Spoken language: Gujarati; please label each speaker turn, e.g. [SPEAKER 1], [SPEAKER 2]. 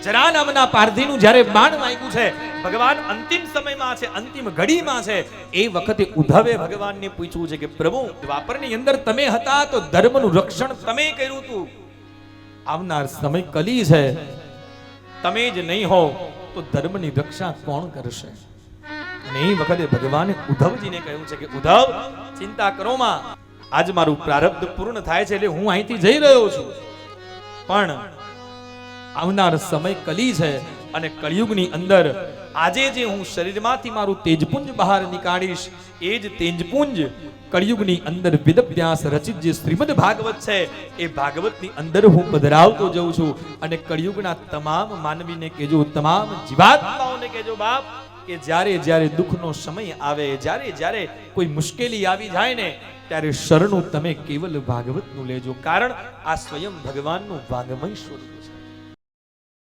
[SPEAKER 1] જરા નામના પારધીનું જ્યારે બાણ વાગ્યું છે, ભગવાન અંતિમ સમયમાં છે, અંતિમ ઘડીમાં છે, એ વખતે ઉદ્ધવે ભગવાનને પૂછ્યું છે કે પ્રભુ, દ્વાપરની અંદર તમે હતા તો ધર્મનું રક્ષણ તમે કર્યું હતું, આવનાર સમય કલી છે, તમે જ નહીં હો તો ધર્મની રક્ષા કોણ કરશે? અને એ વખતે ભગવાને ઉદ્ધવજીને કહ્યું છે કે ઉદ્ધવ, ચિંતા કરો માં, આજ મારું પ્રારબ્ધ પૂર્ણ થાય છે એટલે હું અહીંથી જઈ રહ્યો છું, પણ આવનાર સમય કલી છે અને કળિયુગની અંદર આજે જે હું શરીરમાંથી મારું તેજપુંજ બહાર નીકાળીશ, એ જ તેજપુંજ કળિયુગની અંદર વેદવ્યાસ રચિત જે શ્રીમદ ભાગવત છે, એ ભાગવતની અંદર હું પધરાવતો જઉં છું. અને કળિયુગના તમામ માનવીને કહેજો, તમામ જીવાત્માઓને કહેજો બાપ, કે જ્યારે જ્યારે દુઃખનો સમય આવે, જ્યારે જ્યારે કોઈ મુશ્કેલી આવી જાય ને, ત્યારે શરણું તમે કેવલ ભાગવતનું લેજો, કારણ આ સ્વયં ભગવાનનું વાંગમય સ્વરૂપ છે.